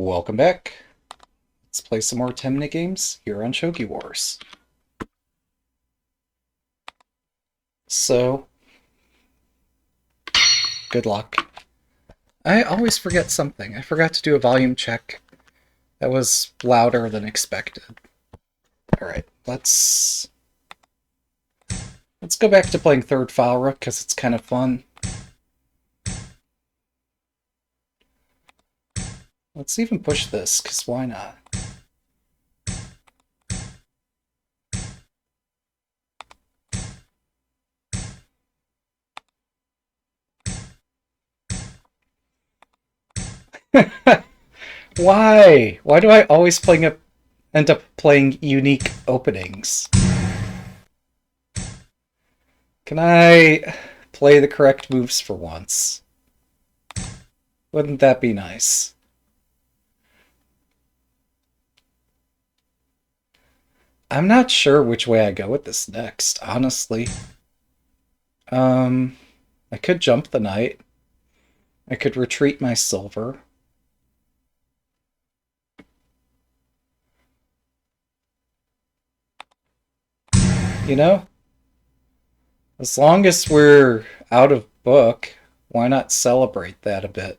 Welcome back. Let's play some more 10-minute games here on Shogi Wars. So, good luck. I always forget something. I forgot to do a volume check. That was louder than expected. Alright, let's go back to playing third file rook because it's kind of fun. Let's even push this, because why not? Why? Why do I always end up playing unique openings? Can I play the correct moves for once? Wouldn't that be nice? I'm not sure which way I go with this next, honestly. I could jump the knight. I could retreat my silver. You know, as long as we're out of book, why not celebrate that a bit?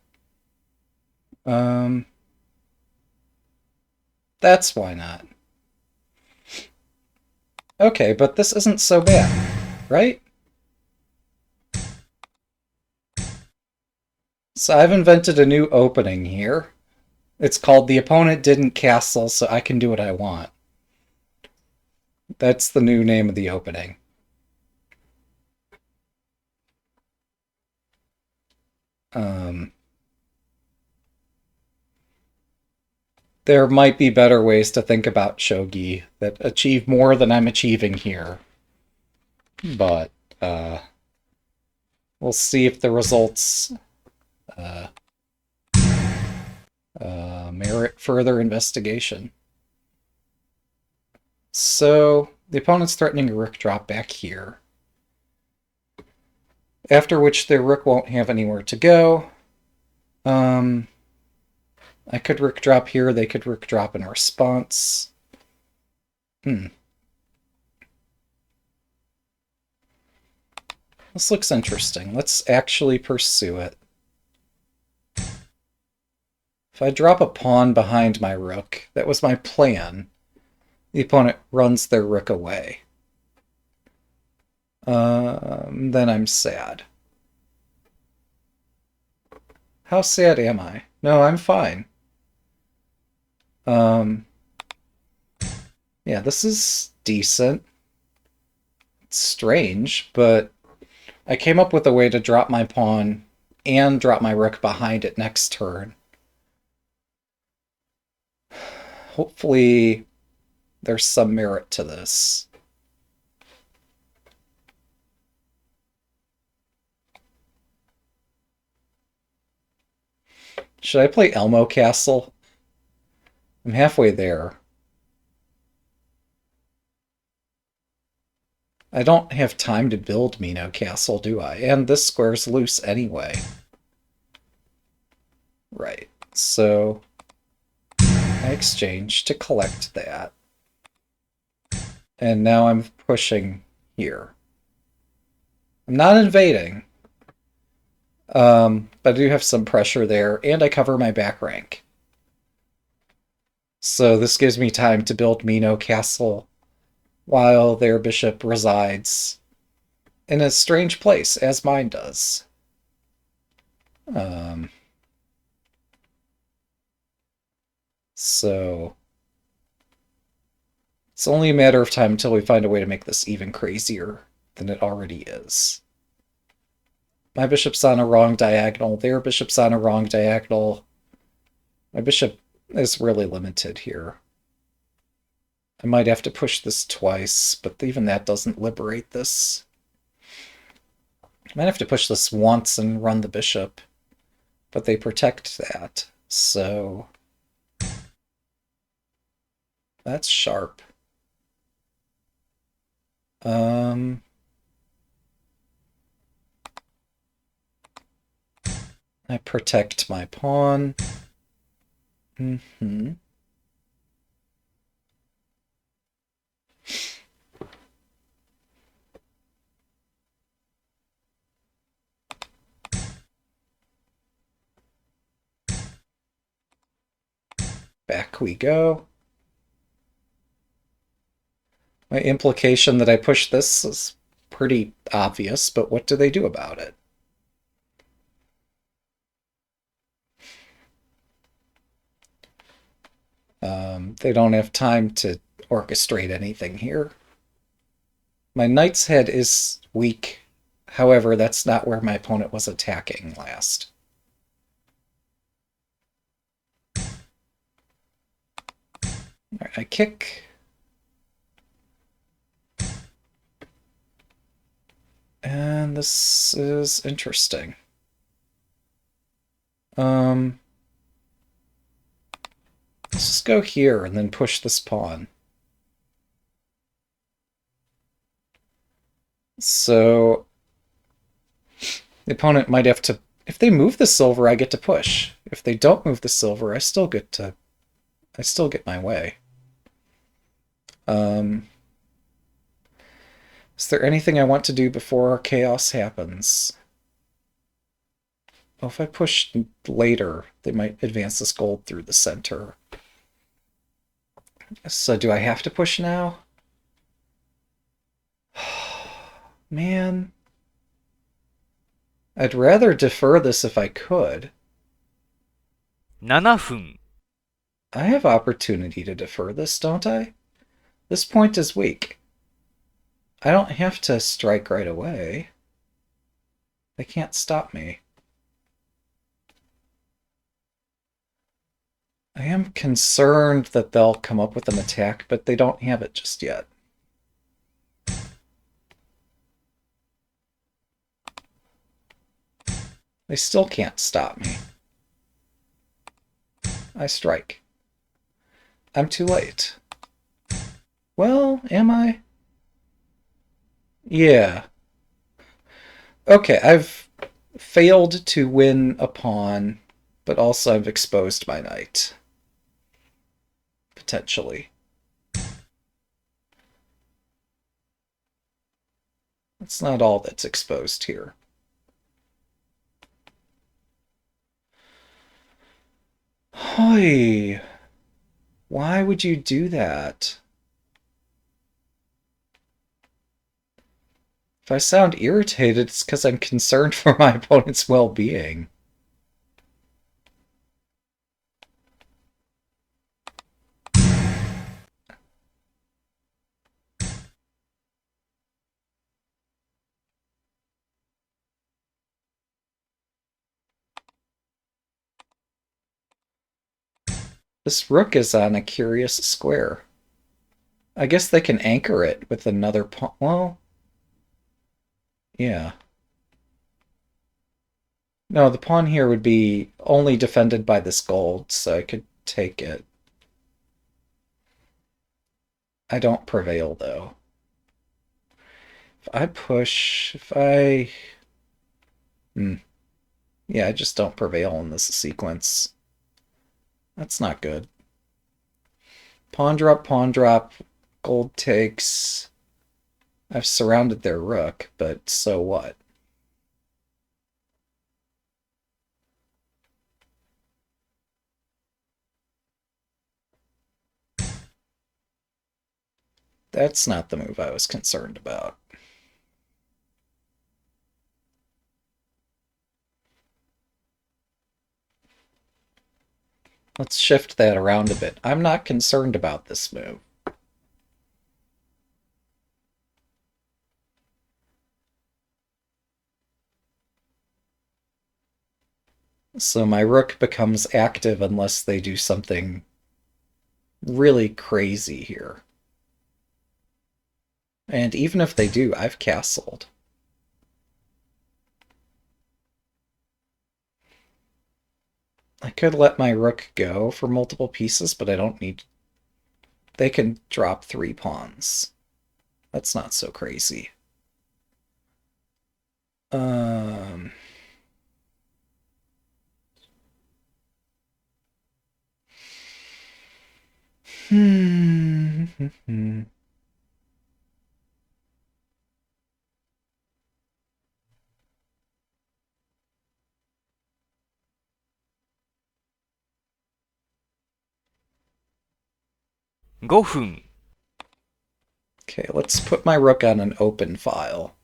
That's why not. Okay, but this isn't so bad, right? So I've invented a new opening here. It's called The Opponent Didn't Castle, so I can do what I want. That's the new name of the opening. There might be better ways to think about shogi that achieve more than I'm achieving here. But, we'll see if the results merit further investigation. So, the opponent's threatening a rook drop back here. After which their rook won't have anywhere to go. I could rook drop here, they could rook drop in response. This looks interesting. Let's actually pursue it. If I drop a pawn behind my rook, that was my plan. The opponent runs their rook away. Then I'm sad. How sad am I? No, I'm fine. Yeah, this is decent. It's strange, but I came up with a way to drop my pawn and drop my rook behind it next turn. Hopefully there's some merit to this. Should I play Elmo Castle? I'm halfway there. I don't have time to build Mino Castle, do I? And this square's loose anyway. Right, so I exchange to collect that. And now I'm pushing here. I'm not invading. But I do have some pressure there, and I cover my back rank. So this gives me time to build Mino Castle while their bishop resides in a strange place, as mine does. So it's only a matter of time until we find a way to make this even crazier than it already is. My bishop's on a wrong diagonal, their bishop's on a wrong diagonal. My bishop is really limited here. I might have to push this twice, but even that doesn't liberate this. I might have to push this once and run the bishop, but they protect that, so that's sharp. I protect my pawn. Mm-hmm. Back we go. My implication that I push this is pretty obvious, but what do they do about it? They don't have time to orchestrate anything here. My knight's head is weak. However, that's not where my opponent was attacking last. All right, I kick. And this is interesting. Let's just go here and then push this pawn. So the opponent might have to, if they move the silver, I get to push. If they don't move the silver, I still get my way. Is there anything I want to do before chaos happens? Well, if I push later, they might advance this gold through the center. So do I have to push now? Man. I'd rather defer this if I could. 7分、I have opportunity to defer this, don't I? This point is weak. I don't have to strike right away. They can't stop me. I am concerned that they'll come up with an attack, but they don't have it just yet. They still can't stop me. I strike. I'm too late. Well, am I? Yeah. Okay, I've failed to win a pawn, but also I've exposed my knight. Potentially. That's not all that's exposed here. Hoy! Why would you do that? If I sound irritated, it's because I'm concerned for my opponent's well-being. This rook is on a curious square. I guess they can anchor it with another pawn. Well, yeah. No, the pawn here would be only defended by this gold, so I could take it. I don't prevail, though. If I push, if I... Yeah, I just don't prevail in this sequence. That's not good. Pawn drop, gold takes. I've surrounded their rook, but so what? That's not the move I was concerned about. Let's shift that around a bit. I'm not concerned about this move. So my rook becomes active unless they do something really crazy here. And even if they do, I've castled. I could let my rook go for multiple pieces, but I don't need... They can drop 3 pawns. That's not so crazy. Hmm. 5分。Okay, let's put my rook on an open file.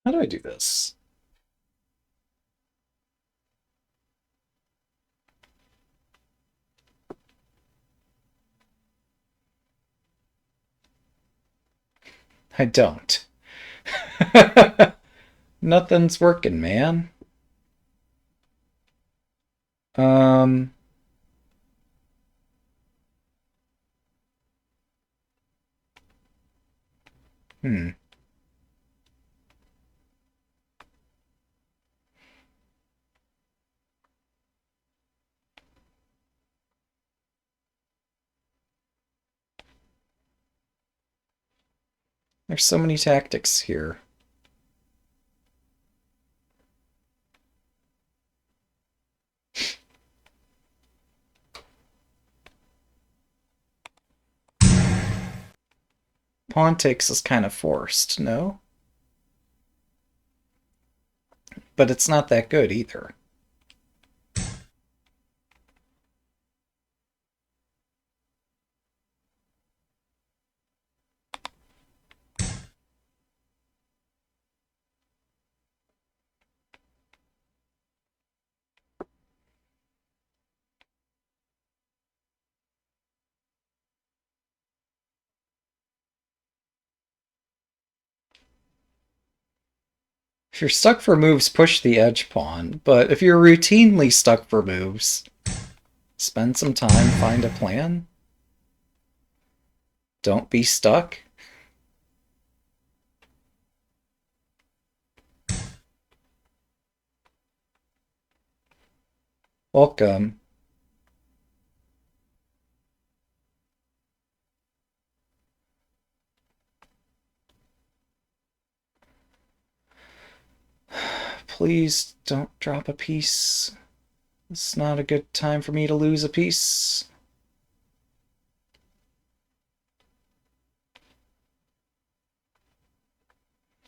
How do I do this? I don't. Nothing's working, man. Um, hmm. There's so many tactics here. Pawn takes is kind of forced, no? But it's not that good either. If you're stuck for moves, push the edge pawn. But if you're routinely stuck for moves, spend some time, find a plan. Don't be stuck. Welcome. Please don't drop a piece. It's not a good time for me to lose a piece.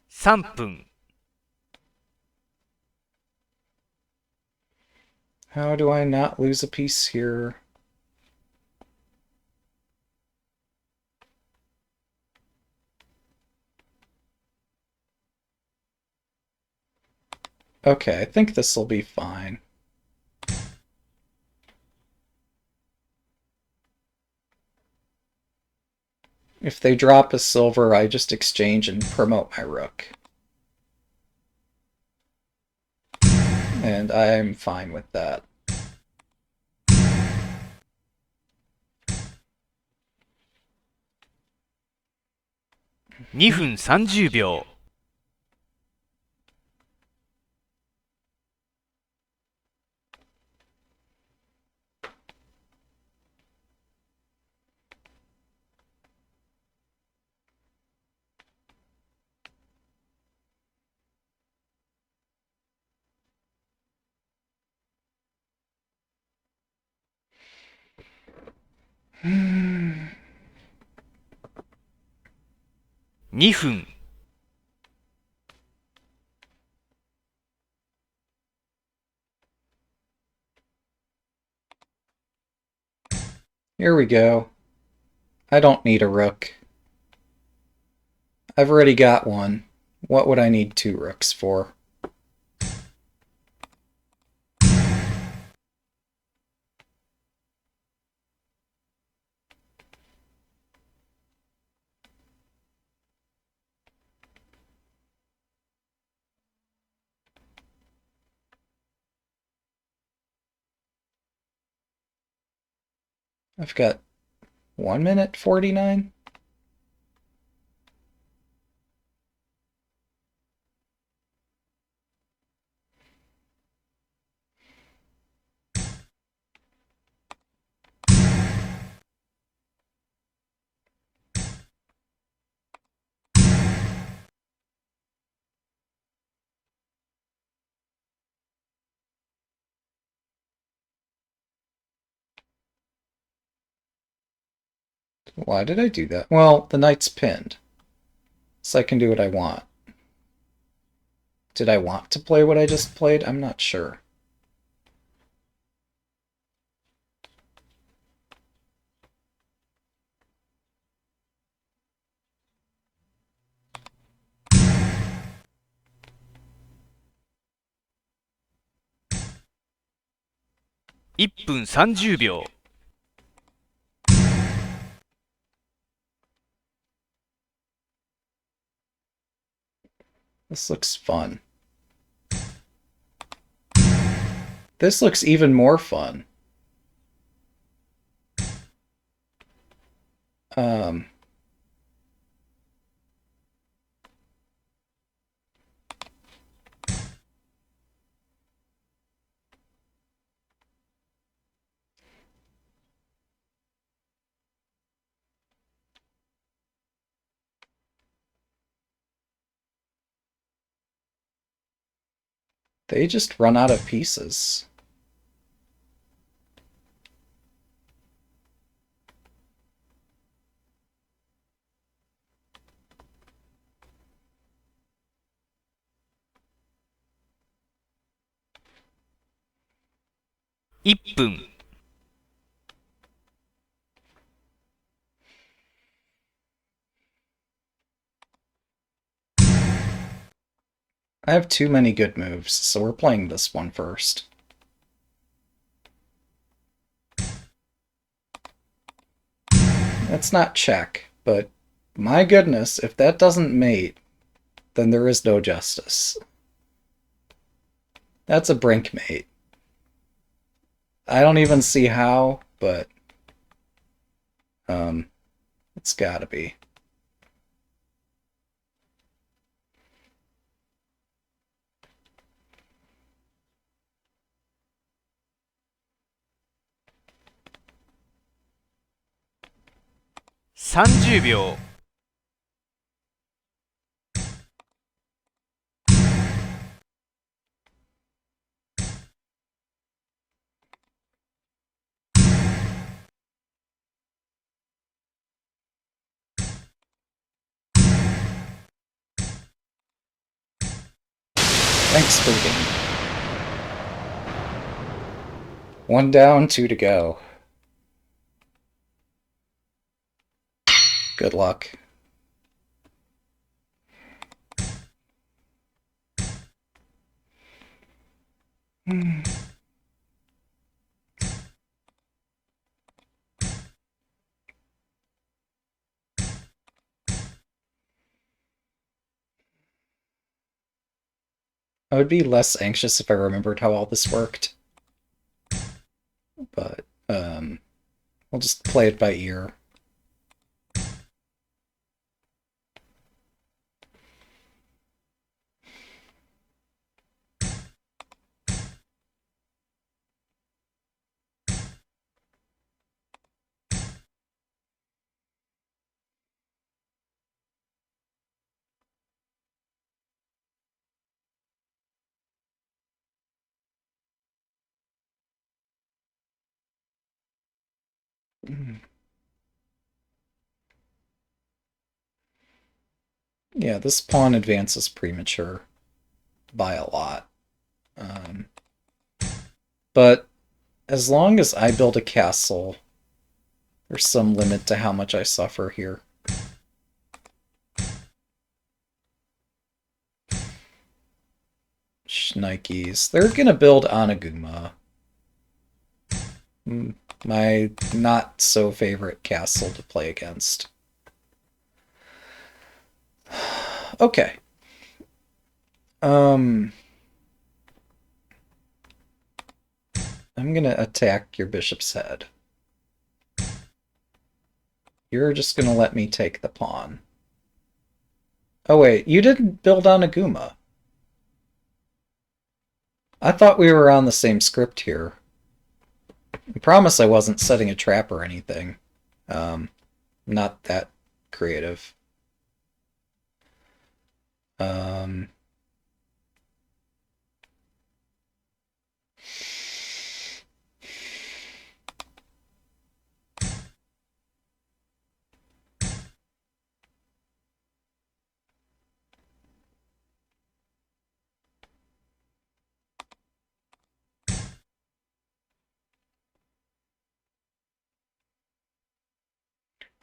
3分。How do I not lose a piece here? Okay, I think this will be fine. If they drop a silver, I just exchange and promote my rook. And I'm fine with that. 2分30秒。2分。Here we go. I don't need a rook. I've already got one. What would I need two rooks for? I've got 1 minute 49. Why did I do that? Well, the knight's pinned, so I can do what I want. Did I want to play what I just played? I'm not sure.1分30秒。This looks fun. This looks even more fun. They just run out of pieces.1分。I have too many good moves, so we're playing this one first. That's not check, but my goodness, if that doesn't mate, then there is no justice. That's a brink mate. I don't even see how, but it's gotta be.30秒。Thanks for the game. 1 down, 2 to go. Good luck. I would be less anxious if I remembered how all this worked. But, we'll just play it by ear. Yeah, this pawn advance is premature by a lot. But as long as I build a castle, there's some limit to how much I suffer here. Shnikes. They're gonna build Anaguma. My not so favorite castle to play against. Okay. I'm gonna attack your bishop's head. You're just gonna let me take the pawn. Oh wait, you didn't build on Aguma. I thought we were on the same script here. I promise I wasn't setting a trap or anything. Not that creative. Um,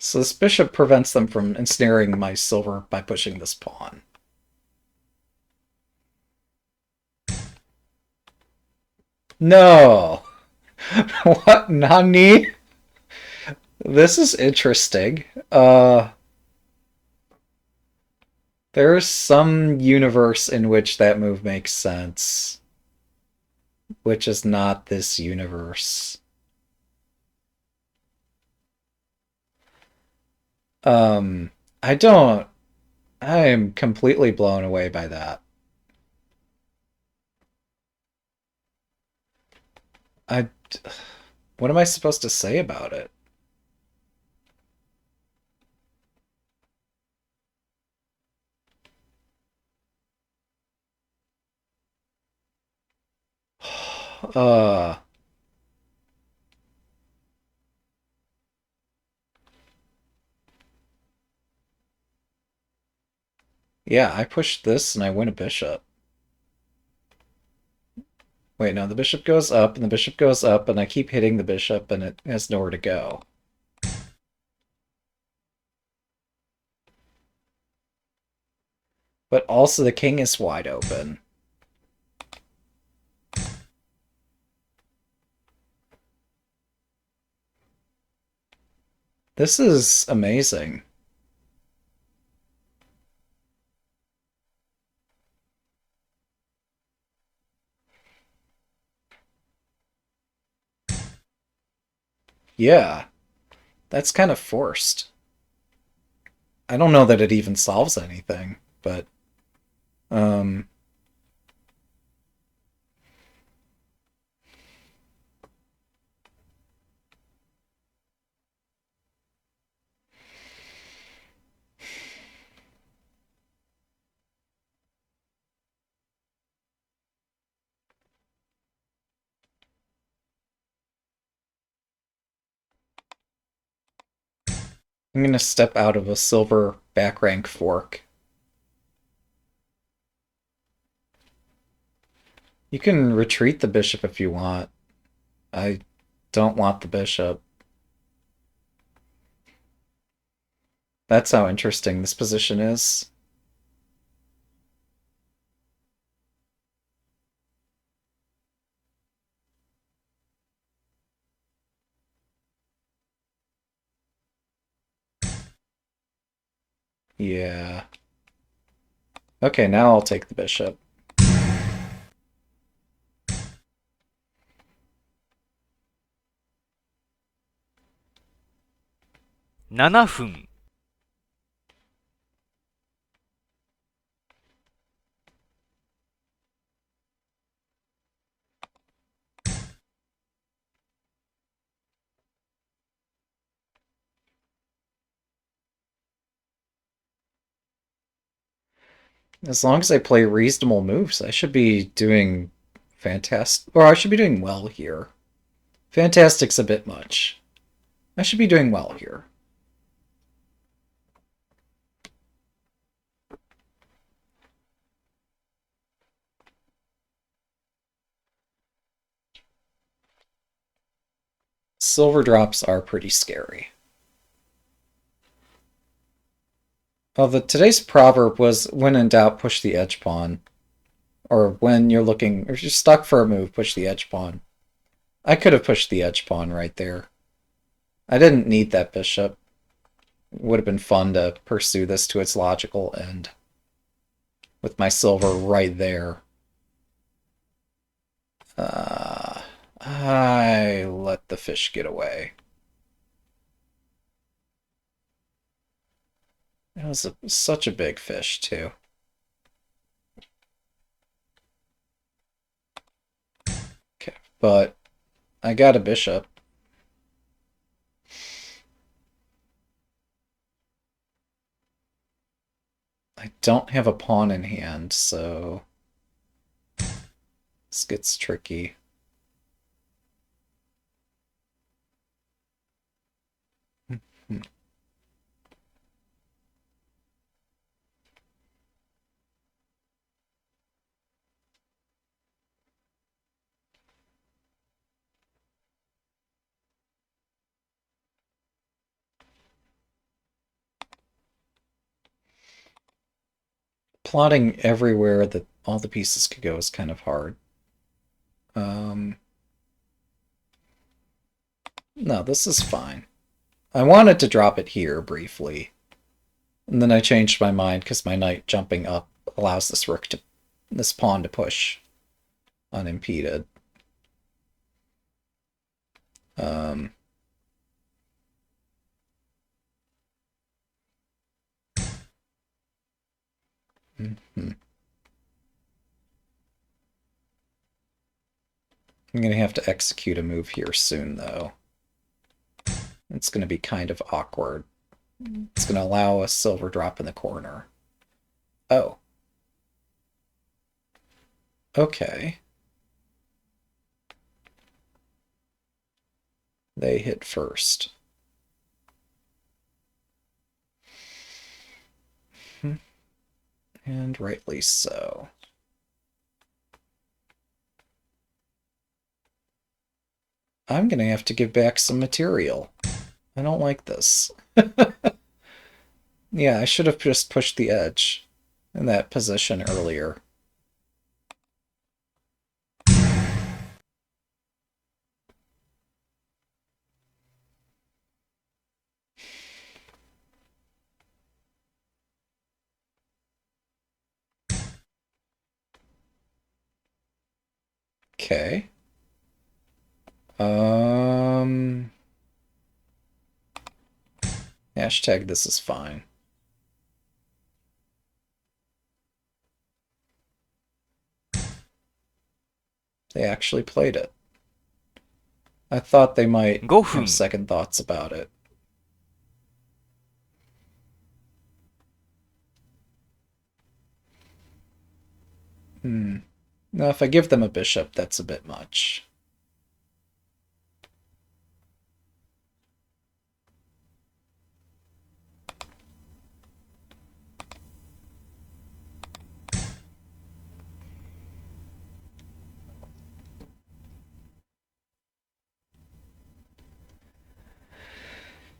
so this bishop prevents them from ensnaring my silver by pushing this pawn. No! What? Nani? This is interesting. There's some universe in which that move makes sense, which is not this universe. I don't. I am completely blown away by that. I. What am I supposed to say about it? Uh. Yeah, I pushed this and I win a bishop. Wait, no, the bishop goes up and the bishop goes up and I keep hitting the bishop and it has nowhere to go. But also the king is wide open. This is amazing. Yeah, that's kind of forced. I don't know that it even solves anything, but um I'm gonna step out of a silver back rank fork. You can retreat the bishop if you want. I don't want the bishop. That's how interesting this position is. Yeah. Okay, now I'll take the bishop. 7分。As long as I play reasonable moves, I should be doing fantastic. Or I should be doing well here. Fantastic's a bit much. I should be doing well here. Silver drops are pretty scary. Oh, today's proverb was when in doubt, push the edge pawn. Or when you're looking, if you're stuck for a move, push the edge pawn. I could have pushed the edge pawn right there. I didn't need that bishop. It would have been fun to pursue this to its logical end. With my silver right there. I let the fish get away. was such a big fish, too. Okay, but I got a bishop. I don't have a pawn in hand, so this gets tricky. Hmm. Plotting everywhere that all the pieces could go is kind of hard. No, this is fine. I wanted to drop it here briefly, and then I changed my mind because my knight jumping up allows this pawn to push unimpeded. Um, mhm. I'm going to have to execute a move here soon, though. It's going to be kind of awkward. It's going to allow a silver drop in the corner. Oh. Okay. They hit first. And rightly so. I'm going to have to give back some material. I don't like this. Yeah, I should have just pushed the edge in that position earlier. Okay. Hashtag this is fine. They actually played it. I thought they might 5 have 分 second thoughts about it. Now, if I give them a bishop, that's a bit much.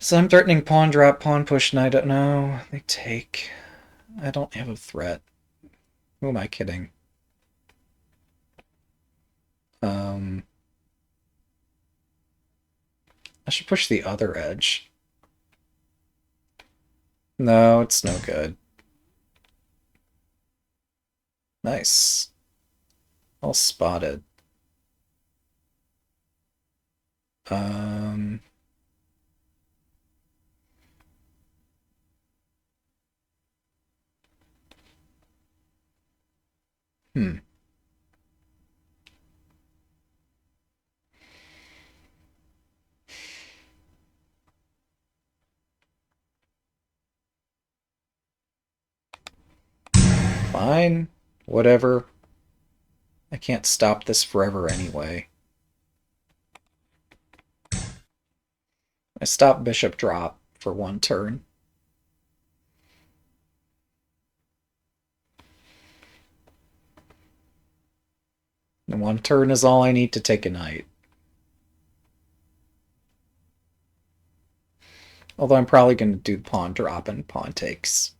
So I'm threatening pawn drop, pawn push, knight. No, they take. I don't have a threat. Who am I kidding? I should push the other edge. No, it's no good. Nice. All spotted. Um... Hmm. Fine. Whatever. I can't stop this forever anyway. I stop bishop drop for one turn. And one turn is all I need to take a knight. Although I'm probably going to do pawn drop and pawn takes.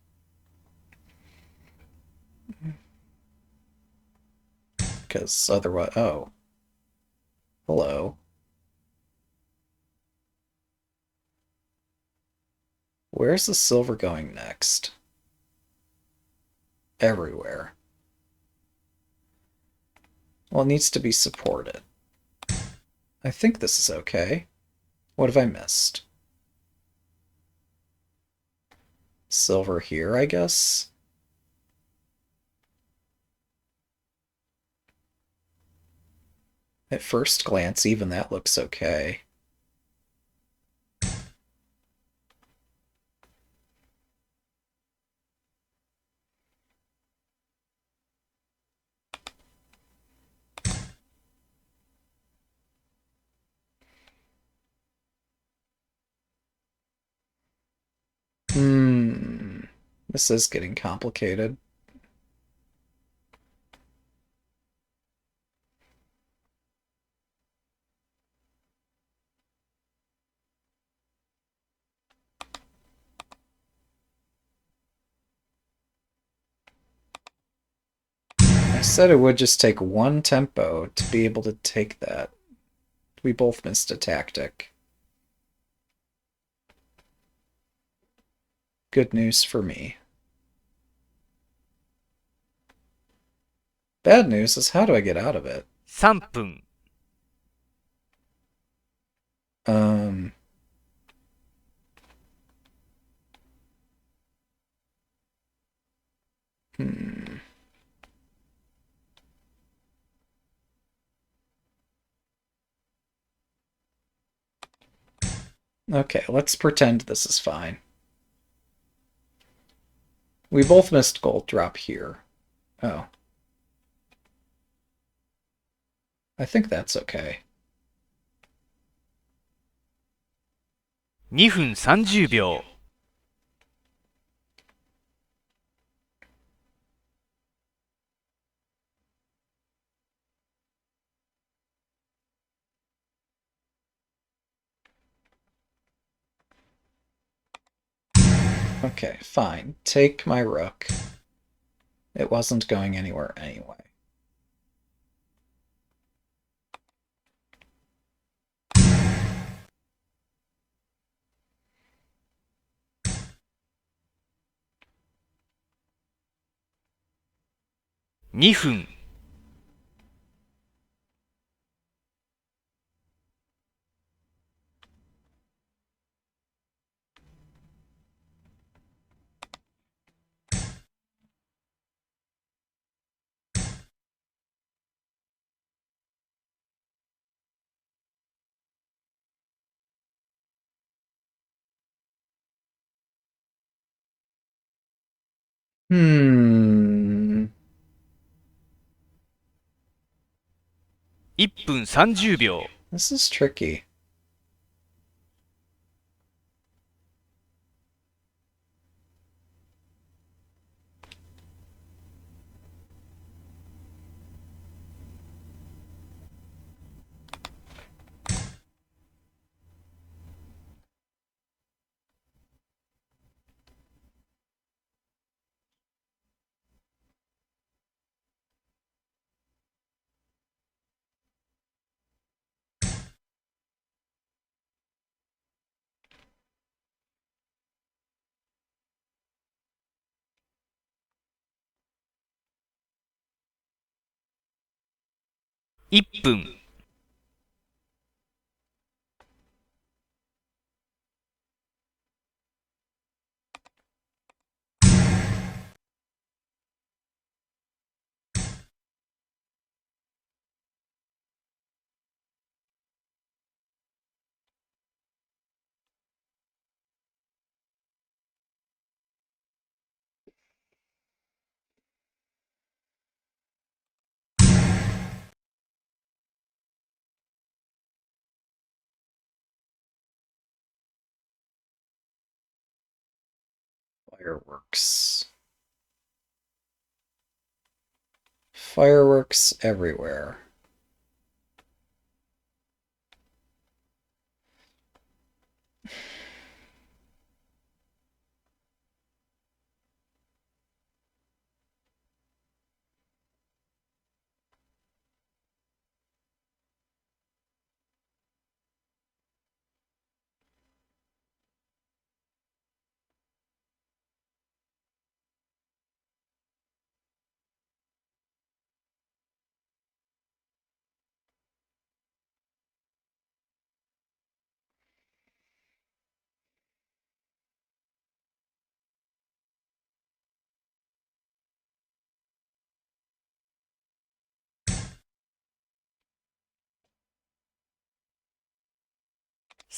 Because otherwise... Oh. Hello. Where's the silver going next? Everywhere. Well, it needs to be supported. I think this is okay. What have I missed? Silver here, I guess. At first glance, even that looks okay. Hmm. This is getting complicated. I said it would just take one tempo to be able to take that. We both missed a tactic. Good news for me. Bad news is how do I get out of it? 3分、 Um. Hmm. Okay, let's pretend this is fine. We both missed gold drop here. Oh. I think that's okay. 2分30秒、 Okay, fine. Take my rook. It wasn't going anywhere anyway.2分、 Hmm. 1分30秒、 This is tricky.1分、Fireworks. Fireworks everywhere.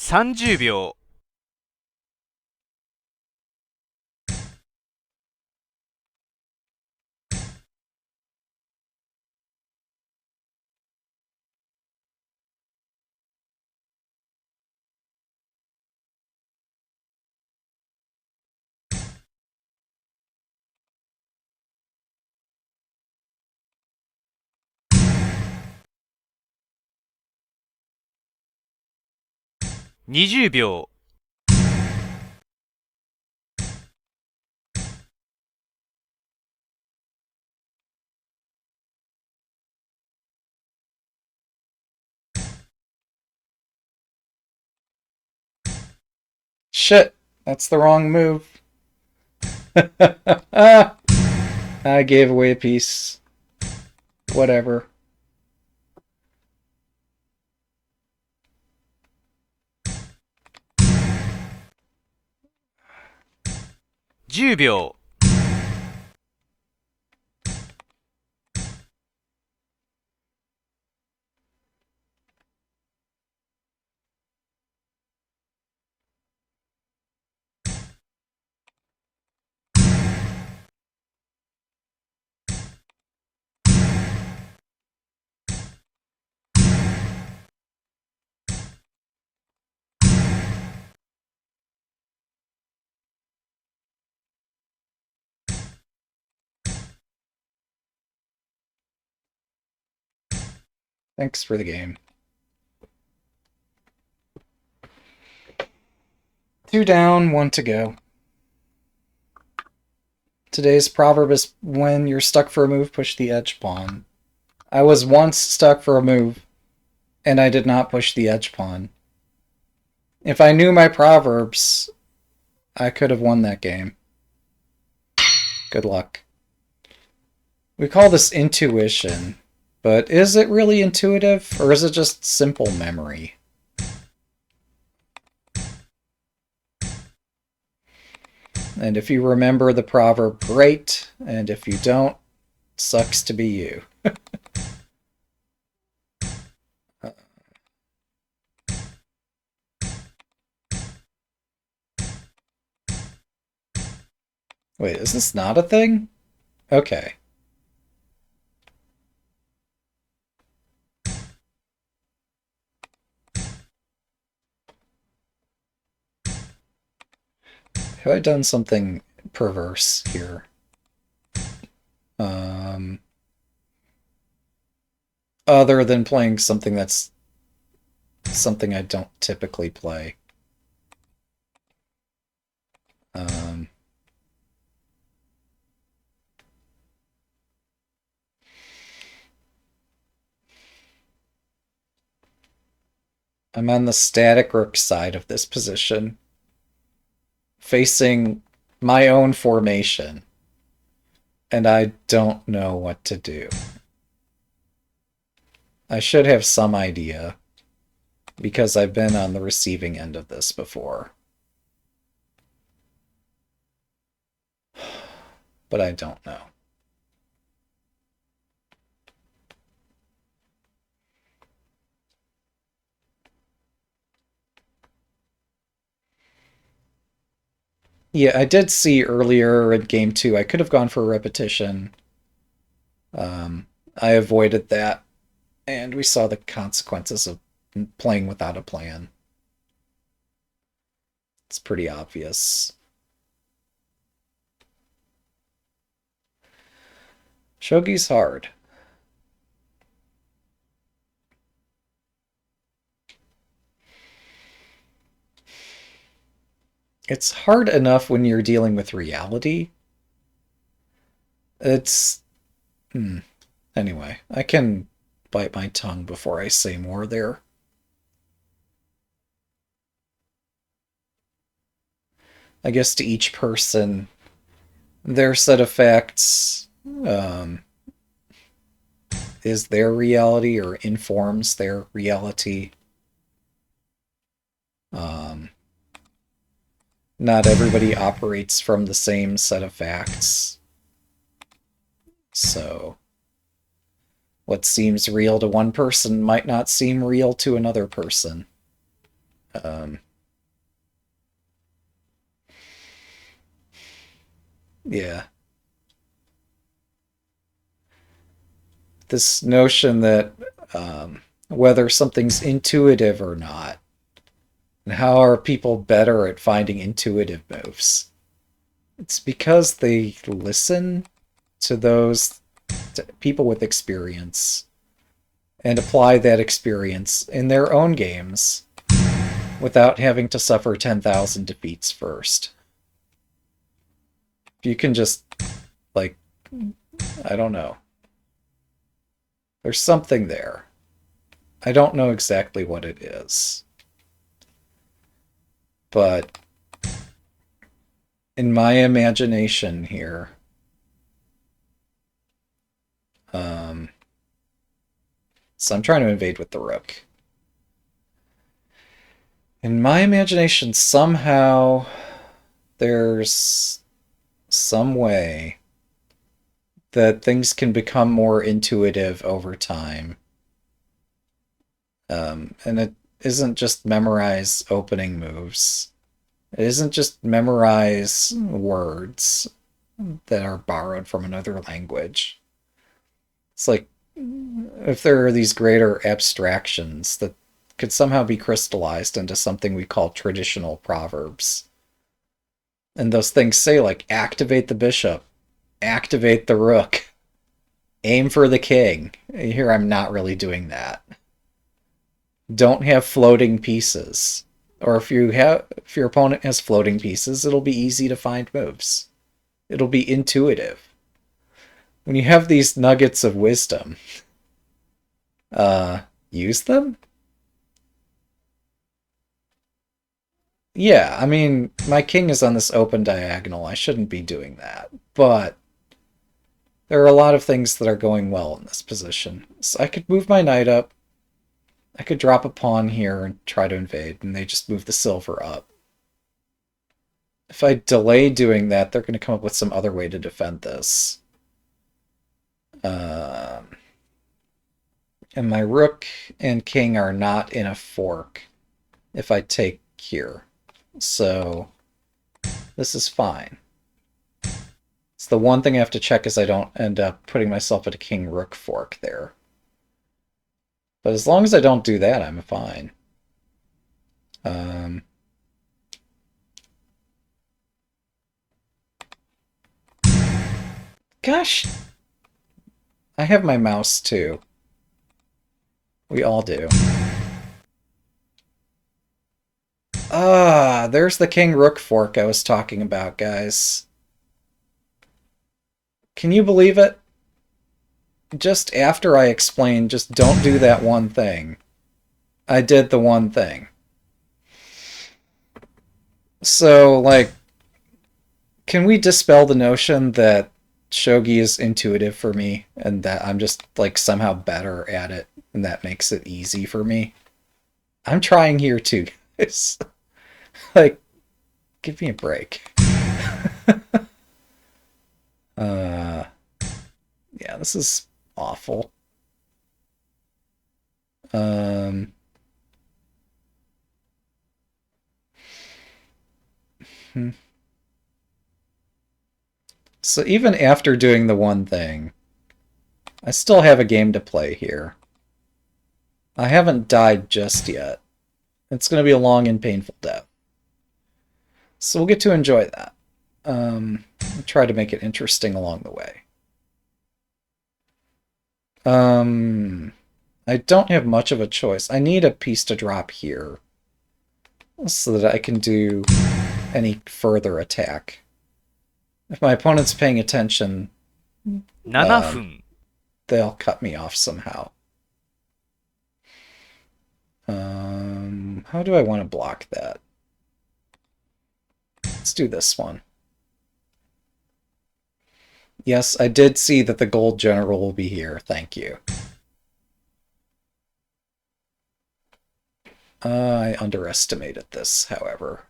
30秒。20秒。Shit, that's the wrong move. I gave away a piece. Whatever.10秒。Thanks for the game. 2 down, 1 to go. Today's proverb is when you're stuck for a move, push the edge pawn. I was once stuck for a move, and I did not push the edge pawn. If I knew my proverbs, I could have won that game. Good luck. We call this intuition, but is it really intuitive, or is it just simple memory? And if you remember the proverb, great, and if you don't, sucks to be you. Wait, is this not a thing? Okay. Have I done something perverse here? Other than playing something that's something I don't typically play. I'm on the static rook side of this position, facing my own formation, and I don't know what to do. I should have some idea, because I've been on the receiving end of this before. But I don't know. Yeah, I did see earlier in game 2, I could have gone for a repetition. I avoided that, and we saw the consequences of playing without a plan. It's pretty obvious. Shogi's hard. It's hard enough when you're dealing with reality. It's... Anyway, I can bite my tongue before I say more there. I guess to each person, their set of facts is their reality or informs their reality. Not everybody operates from the same set of facts. So, what seems real to one person might not seem real to another person. Um, yeah. This notion that whether something's intuitive or not, and how are people better at finding intuitive moves? It's because they listen to those to people with experience and apply that experience in their own games without having to suffer 10,000 defeats first. If you can just, like, I don't know. There's something there. I don't know exactly what it is. But in my imagination here, so I'm trying to invade with the rook. In my imagination, somehow there's some way that things can become more intuitive over time. And it isn't just memorize opening moves. It isn't just memorize words that are borrowed from another language. It's like if there are these greater abstractions that could somehow be crystallized into something we call traditional proverbs. And those things say, like, activate the bishop, activate the rook, aim for the king. Here I'm not really doing that. Don't have floating pieces. Or if your opponent has floating pieces, it'll be easy to find moves. It'll be intuitive. When you have these nuggets of wisdom, use them? Yeah, I mean, my king is on this open diagonal. I shouldn't be doing that. But there are a lot of things that are going well in this position. So I could move my knight up. I could drop a pawn here and try to invade, and they just move the silver up. If I delay doing that, they're going to come up with some other way to defend this. And my rook and king are not in a fork if I take here. So this is fine. It's the one thing I have to check is I don't end up putting myself at a king-rook fork there. But as long as I don't do that, I'm fine. Gosh, I have my mouse too. We all do. Ah, there's the king-rook fork I was talking about, guys. Can you believe it? Just after I explained, just don't do that one thing, I did the one thing. So, like, can we dispel the notion that Shogi is intuitive for me and that I'm just, like, somehow better at it and that makes it easy for me? I'm trying here too, guys. Like, give me a break. Yeah, this is awful. Hmm. So even after doing the one thing, I still have a game to play here. I haven't died just yet. It's going to be a long and painful death. So we'll get to enjoy that. I'll try to make it interesting along the way. I don't have much of a choice. I need a piece to drop here so that I can do any further attack. If my opponent's paying attention, 7分、 they'll cut me off somehow. How do I want to block that? Let's do this one. Yes, I did see that the gold general will be here. Thank you. I underestimated this, however.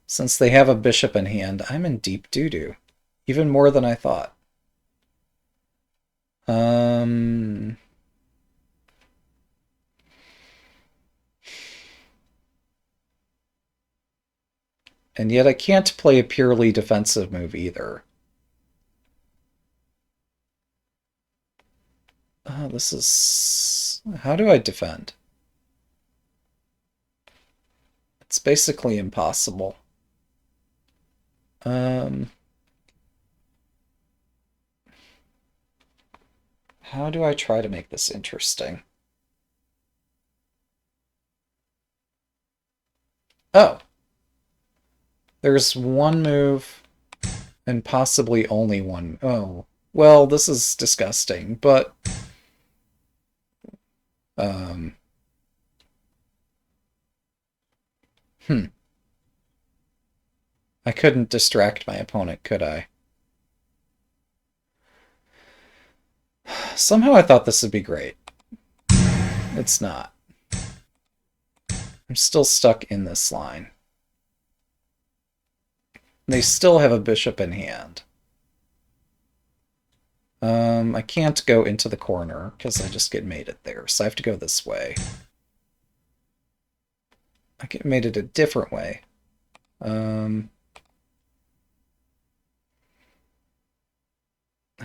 Since they have a bishop in hand, I'm in deep doo-doo. Even more than I thought. And yet I can't play a purely defensive move either. This is... How do I defend? It's basically impossible. How do I try to make this interesting? Oh. There's one move and possibly only one. Oh. Well, this is disgusting, but... I couldn't distract my opponent, could I? Somehow I thought this would be great. It's not. I'm still stuck in this line. They still have a bishop in hand. I can't go into the corner because I just get mated there, so I have to go this way. I get mated a different way. I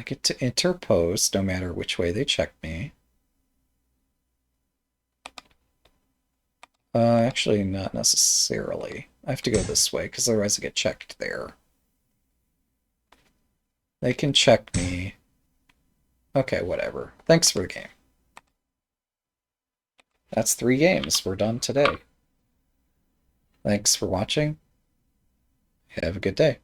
get to interpose no matter which way they check me. Actually, not necessarily. I have to go this way, because otherwise I get checked there. They can check me. Okay, whatever. Thanks for the game. That's 3 games. We're done today. Thanks for watching. Have a good day.